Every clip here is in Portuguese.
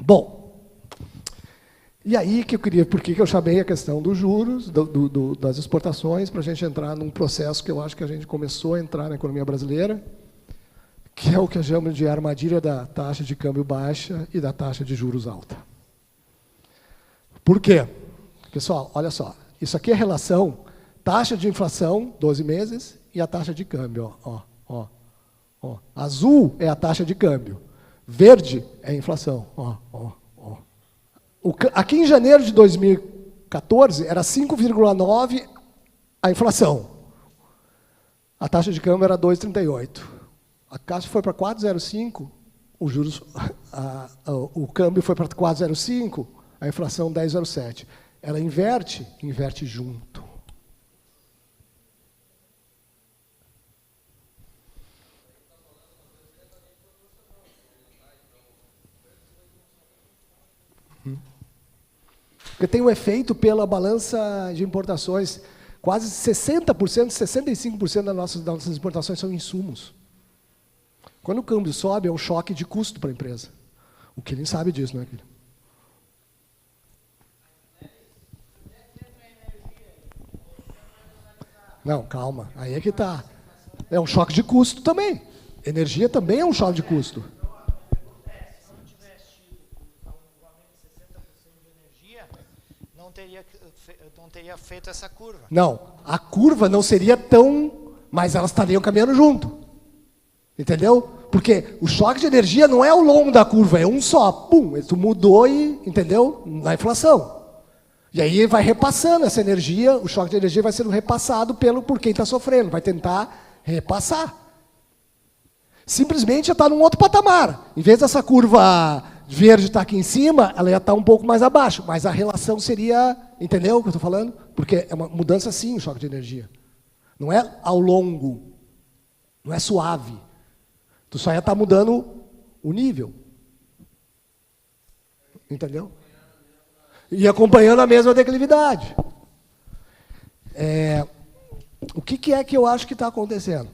Bom, e aí que eu queria, por que eu chamei a questão dos juros, das exportações, para a gente entrar num processo que eu acho que a gente começou a entrar na economia brasileira, que é o que eu chamo de armadilha da taxa de câmbio baixa e da taxa de juros alta. Por quê? Pessoal, olha só, isso aqui é a relação taxa de inflação, 12 meses, e a taxa de câmbio. Azul é a taxa de câmbio, verde é a inflação. Aqui em janeiro de 2014, era 5,9 a inflação. A taxa de câmbio era 2,38. A taxa foi para 4,05, os juros, o câmbio foi para 4,05, a inflação 10,07. Ela inverte junto. Porque tem um efeito pela balança de importações. Quase 60%, 65% das nossas exportações são insumos. Quando o câmbio sobe, é um choque de custo para a empresa. O que nem sabe disso, não é, Guilherme? Não, calma. Aí é que está. É um choque de custo também. Energia também é um choque de custo. Não teria feito essa curva. Não, a curva não seria tão... Mas elas estariam caminhando junto. Entendeu? Porque o choque de energia não é ao longo da curva, é um só. Pum, tu mudou e... Entendeu? Na inflação. E aí vai repassando essa energia, o choque de energia vai sendo repassado por quem está sofrendo, vai tentar repassar. Simplesmente já está num outro patamar. Em vez dessa curva verde estar aqui em cima, ela ia estar um pouco mais abaixo, mas a relação seria, entendeu o que eu estou falando? Porque é uma mudança sim, o choque de energia. Não é ao longo, não é suave. Tu só ia estar mudando o nível. Entendeu? E acompanhando a mesma declividade. O que é que eu acho que está acontecendo?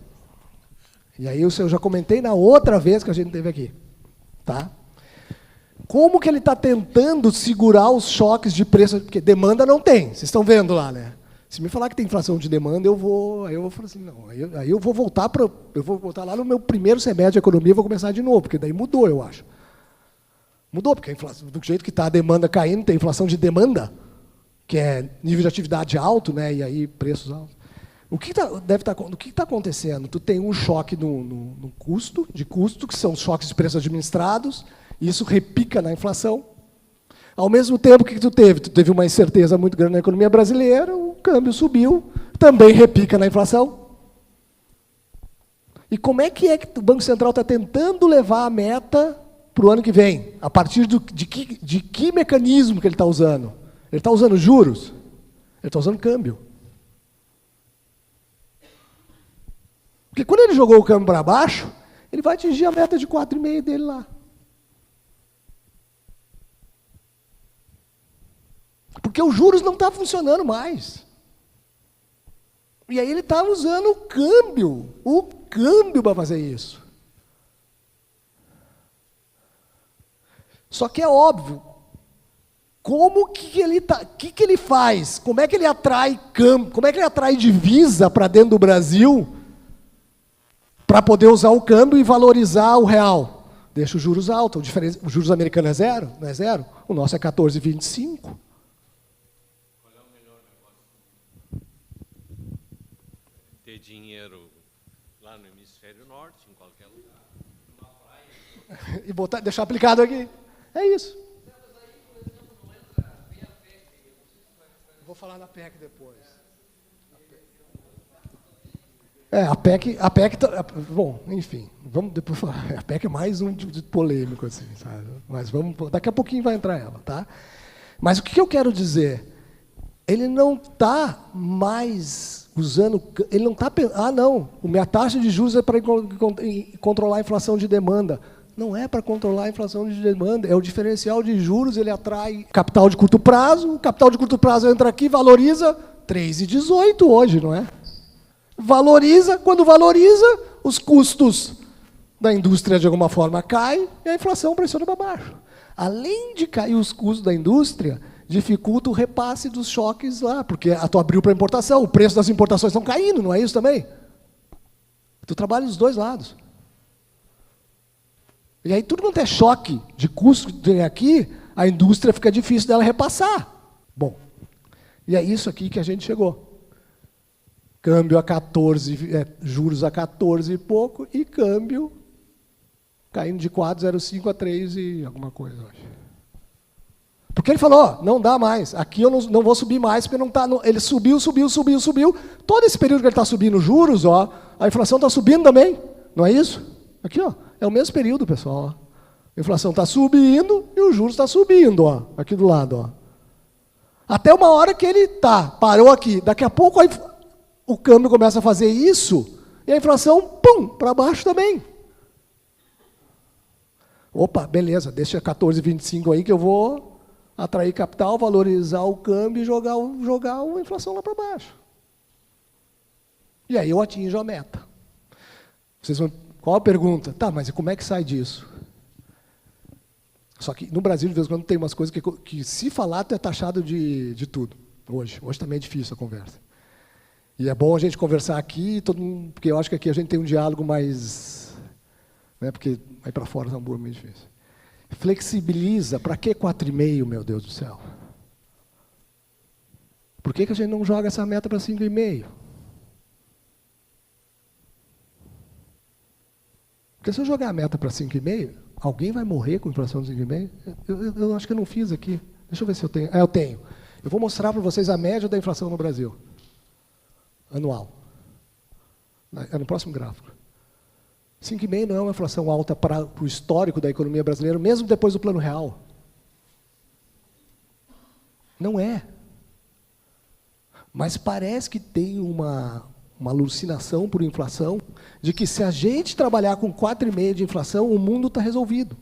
E aí eu já comentei na outra vez que a gente teve aqui. Tá? Como que ele está tentando segurar os choques de preço? Porque demanda não tem, vocês estão vendo lá, né? Se me falar que tem inflação de demanda, eu vou falar assim, não, aí eu vou voltar lá no meu primeiro semestre de economia e vou começar de novo, porque daí mudou, eu acho. Mudou, porque a inflação, do jeito que está a demanda caindo, tem inflação de demanda, que é nível de atividade alto, né, e aí preços altos. O que está acontecendo? Tu tem um choque no custo, que são os choques de preços administrados, e isso repica na inflação. Ao mesmo tempo que tu teve uma incerteza muito grande na economia brasileira, o câmbio subiu, também repica na inflação. E como é que o Banco Central está tentando levar a meta para o ano que vem? A partir de que mecanismo que ele está usando? Ele está usando juros? Ele está usando câmbio. Porque quando ele jogou o câmbio para baixo, ele vai atingir a meta de 4,5 dele lá. Porque os juros não estão funcionando mais. E aí ele está usando o câmbio para fazer isso. Só que é óbvio, como que ele faz? Como é que ele atrai câmbio? Como é que ele atrai divisa para dentro do Brasil para poder usar o câmbio e valorizar o real? Deixa os juros altos. Os juros americanos é zero? Não é zero? O nosso é 14,25. Qual é o melhor negócio? Ter dinheiro lá no hemisfério norte, em qualquer lugar, numa praia. E deixar aplicado aqui. É isso. Vou falar da PEC depois. A PEC bom, enfim, vamos depois falar. A PEC é mais um de polêmico, assim, sabe? Mas daqui a pouquinho vai entrar ela, tá? Mas o que eu quero dizer? Ele não está mais usando, ele não está não, minha taxa de juros é para controlar a inflação de demanda. Não é para controlar a inflação de demanda, é o diferencial de juros, ele atrai capital de curto prazo, o capital de curto prazo entra aqui, valoriza 3,18 hoje, não é? Valoriza, quando valoriza, os custos da indústria de alguma forma cai e a inflação pressiona para baixo. Além de cair os custos da indústria, dificulta o repasse dos choques lá, porque tu abriu para importação, o preço das importações estão caindo, não é isso também? Tu trabalha dos dois lados. E aí tudo quanto é choque de custo que tem aqui, a indústria fica difícil dela repassar. Bom, e é isso aqui que a gente chegou. Câmbio a 14, juros a 14 e pouco, e câmbio caindo de 4,05 a 3 e alguma coisa, eu acho. Porque ele falou, ó, não dá mais, aqui eu não vou subir mais, porque não tá, ele subiu. Todo esse período que ele está subindo juros, ó, a inflação está subindo também, não é isso? Aqui, ó, é o mesmo período, pessoal. Ó. A inflação está subindo e o juros está subindo, ó, aqui do lado. Ó. Até uma hora que ele parou aqui. Daqui a pouco o câmbio começa a fazer isso e a inflação, pum, para baixo também. Opa, beleza, deixa 14,25 aí que eu vou atrair capital, valorizar o câmbio e jogar a inflação lá para baixo. E aí eu atinjo a meta. Qual a pergunta? Tá, mas como é que sai disso? Só que no Brasil, de vez em quando, tem umas coisas que se falar, tu é taxado de tudo. Hoje também é difícil a conversa. E é bom a gente conversar aqui, porque eu acho que aqui a gente tem um diálogo mais... Né, porque aí para fora é meio difícil. Flexibiliza, para que 4,5, meu Deus do céu? Por que a gente não joga essa meta para 5,5? Porque se eu jogar a meta para 5,5, alguém vai morrer com inflação de 5,5? Eu acho que eu não fiz aqui. Deixa eu ver se eu tenho. Eu tenho. Eu vou mostrar para vocês a média da inflação no Brasil. Anual. É no próximo gráfico. 5,5 não é uma inflação alta para o histórico da economia brasileira, mesmo depois do Plano Real. Não é. Mas parece que tem uma alucinação por inflação de que se a gente trabalhar com 4,5 de inflação, o mundo está resolvido.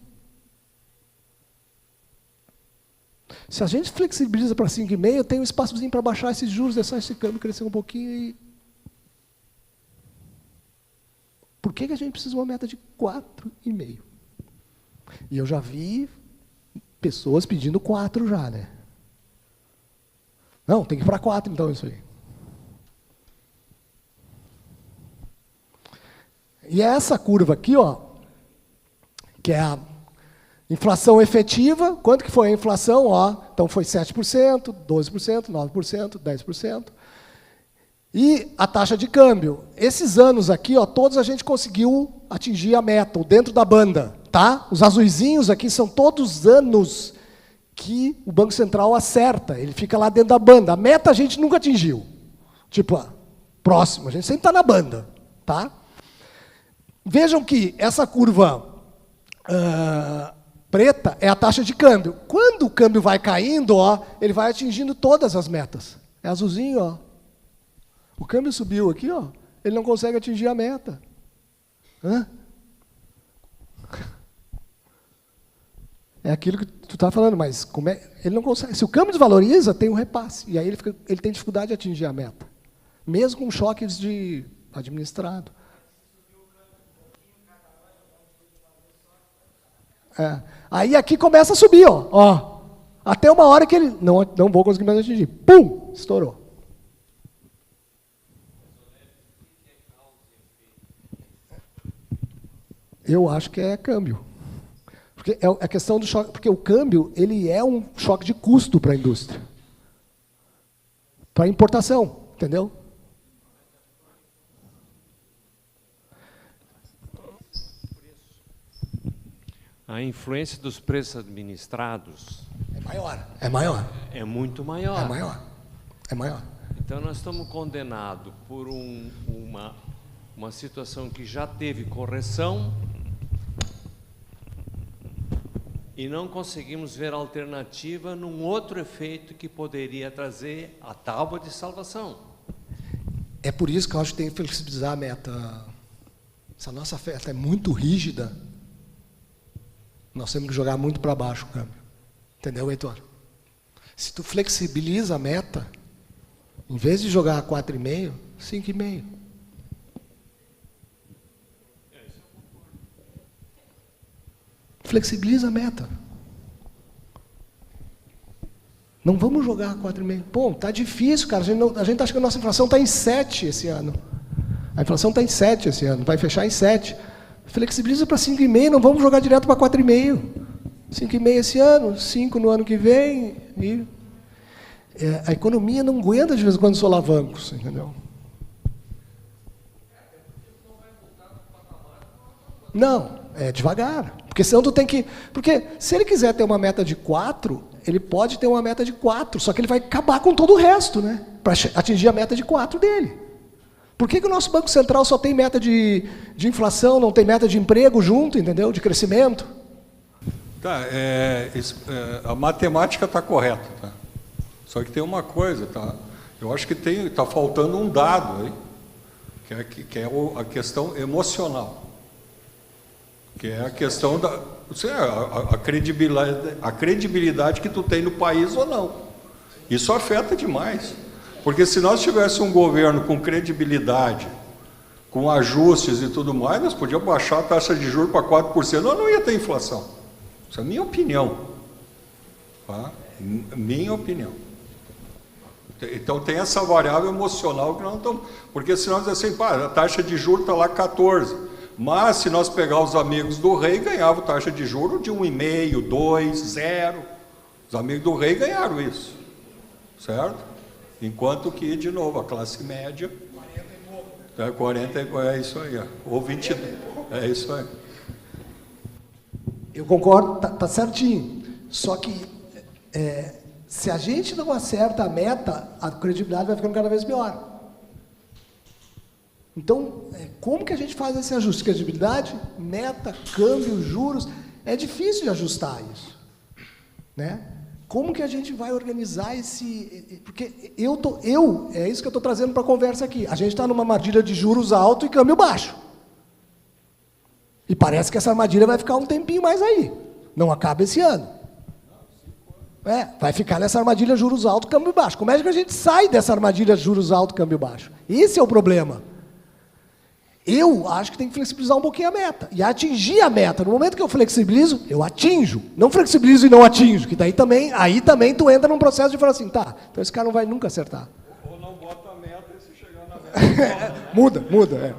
Se a gente flexibiliza para 5,5, tem um espaçozinho para baixar esses juros, deixar esse câmbio crescer um pouquinho e... Por que a gente precisa de uma meta de 4,5? E eu já vi pessoas pedindo 4 já, né? Não, tem que ir para 4 então isso aí. E essa curva aqui, ó, que é a inflação efetiva, quanto que foi a inflação? Ó, então foi 7%, 12%, 9%, 10%. E a taxa de câmbio. Esses anos aqui, ó, todos a gente conseguiu atingir a meta, dentro da banda. Tá? Os azuizinhos aqui são todos anos que o Banco Central acerta. Ele fica lá dentro da banda. A meta a gente nunca atingiu. Tipo, próximo, a gente sempre está na banda. Tá? Vejam que essa curva preta é a taxa de câmbio. Quando o câmbio vai caindo, ó, ele vai atingindo todas as metas. É azulzinho, ó. O câmbio subiu aqui, ó, ele não consegue atingir a meta. Hã? É aquilo que tu está falando, mas ele não consegue. Se o câmbio desvaloriza, tem um repasse. E aí ele tem dificuldade de atingir a meta. Mesmo com choques de administrado. Aí aqui começa a subir, ó. Até uma hora que ele não vou conseguir mais atingir. Pum! Estourou. Eu acho que é câmbio. Porque é a questão do choque, porque o câmbio, ele é um choque de custo para a indústria. Para a importação, entendeu? A influência dos preços administrados é maior. É maior. É muito maior. É maior. É maior. Então nós estamos condenados por uma situação que já teve correção e não conseguimos ver alternativa num outro efeito que poderia trazer a tábua de salvação. É por isso que eu acho que tem que flexibilizar a meta. Essa nossa meta é muito rígida. Nós temos que jogar muito para baixo o câmbio. Entendeu, Heitor? Se tu flexibiliza a meta, em vez de jogar a 4,5, 5,5. Flexibiliza a meta. Não vamos jogar 4,5. Pô, tá difícil, cara. A gente acha que a nossa inflação está em 7 esse ano. A inflação está em 7 esse ano, vai fechar em 7. Flexibiliza para 5,5, não vamos jogar direto para 4,5. 5,5 esse ano, 5 no ano que vem. E a economia não aguenta de vez em quando solavancos, entendeu? Não, é devagar. Porque senão tu tem que... Porque se ele quiser ter uma meta de 4, ele pode ter uma meta de 4, só que ele vai acabar com todo o resto, né? Para atingir a meta de 4 dele. Por que o nosso Banco Central só tem meta de inflação, não tem meta de emprego junto, entendeu? De crescimento? Tá, a matemática está correta, tá? Só que tem uma coisa, tá? Eu acho que está faltando um dado aí, que é a questão emocional, que é a questão da a credibilidade que tu tem no país ou não. Isso afeta demais. Porque se nós tivéssemos um governo com credibilidade, com ajustes e tudo mais, nós podíamos baixar a taxa de juros para 4%, nós não ia ter inflação. Isso é a minha opinião. Tá? Minha opinião. Então tem essa variável emocional que nós não estamos... Porque se nós dizemos assim, a taxa de juros está lá 14%, mas se nós pegar os amigos do rei, ganhavam taxa de juros de 1,5%, 2%, 0%. Os amigos do rei ganharam isso. Certo? Enquanto que, de novo, a classe média... 40 é isso aí, ou 20, é isso aí. Eu concordo, tá certinho. Só que, se a gente não acerta a meta, a credibilidade vai ficando cada vez pior. Então, como que a gente faz esse ajuste? Credibilidade, meta, câmbio, juros, é difícil de ajustar isso, né? Como que a gente vai organizar esse... Porque é isso que eu estou trazendo para a conversa aqui. A gente está numa armadilha de juros alto e câmbio baixo. E parece que essa armadilha vai ficar um tempinho mais aí. Não acaba esse ano. Vai ficar nessa armadilha juros alto, câmbio baixo. Como é que a gente sai dessa armadilha juros alto, câmbio baixo? Esse é o problema. Eu acho que tem que flexibilizar um pouquinho a meta. E atingir a meta. No momento que eu flexibilizo, eu atinjo. Não flexibilizo e não atinjo. Que daí também, tu entra num processo de falar assim, tá, então esse cara não vai nunca acertar. Ou não bota a meta e se chegar na meta... muda.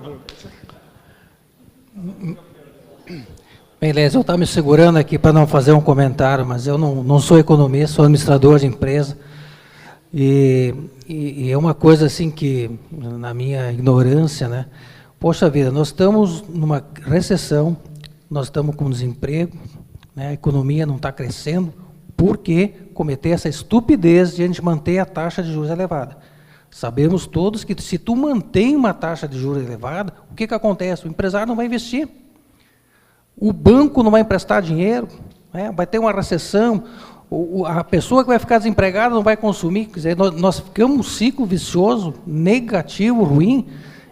Beleza, eu estava me segurando aqui para não fazer um comentário, mas eu não sou economista, sou administrador de empresa. E é uma coisa assim que, na minha ignorância, né? Poxa vida, nós estamos numa recessão, nós estamos com desemprego, né, a economia não está crescendo, por que cometer essa estupidez de a gente manter a taxa de juros elevada? Sabemos todos que se tu mantém uma taxa de juros elevada, o que acontece? O empresário não vai investir, o banco não vai emprestar dinheiro, né, vai ter uma recessão, a pessoa que vai ficar desempregada não vai consumir, quer dizer, nós ficamos um ciclo vicioso, negativo, ruim.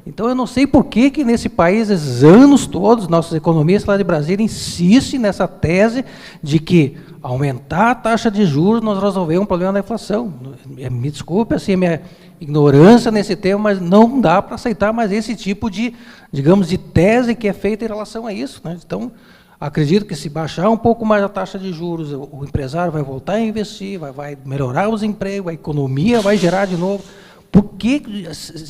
Então, eu não sei por que nesse país, esses anos todos, nossos economistas lá de Brasília insistem nessa tese de que aumentar a taxa de juros nós resolvemos o problema da inflação. Me desculpe assim, a minha ignorância nesse tema, mas não dá para aceitar mais esse tipo de, digamos, de tese que é feita em relação a isso, né? Então, acredito que se baixar um pouco mais a taxa de juros, o empresário vai voltar a investir, vai melhorar os empregos, a economia vai gerar de novo. Porque,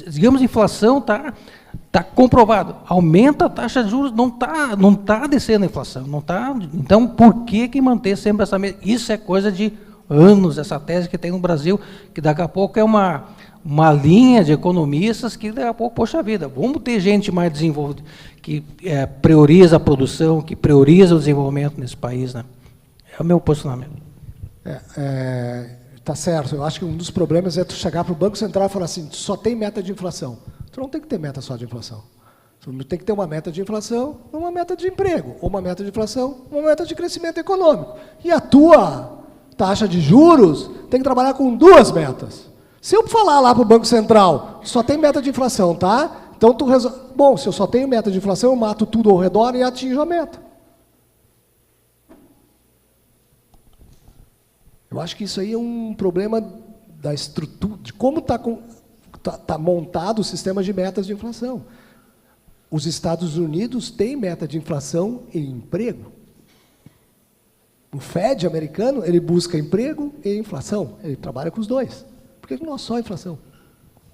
digamos, a inflação está comprovado. Aumenta a taxa de juros, não tá descendo a inflação. Não tá, então, por que manter sempre essa mesma... Isso é coisa de anos, essa tese que tem no Brasil, que daqui a pouco é uma linha de economistas que daqui a pouco, poxa vida, vamos ter gente mais desenvolvida, que prioriza a produção, que prioriza o desenvolvimento nesse país, né? É o meu posicionamento. Tá certo, eu acho que um dos problemas é tu chegar para o Banco Central e falar assim, tu só tem meta de inflação. Tu não tem que ter meta só de inflação. Tu tem que ter uma meta de inflação, uma meta de emprego, ou uma meta de inflação, uma meta de crescimento econômico. E a tua taxa de juros tem que trabalhar com 2 metas. Se eu falar lá para o Banco Central, só tem meta de inflação, tá? Então tu resolve... Bom, se eu só tenho meta de inflação, eu mato tudo ao redor e atinjo a meta. Eu acho que isso aí é um problema da estrutura, de como está montado o sistema de metas de inflação. Os Estados Unidos têm meta de inflação e emprego. O Fed americano, ele busca emprego e inflação. Ele trabalha com os dois. Por que não só inflação?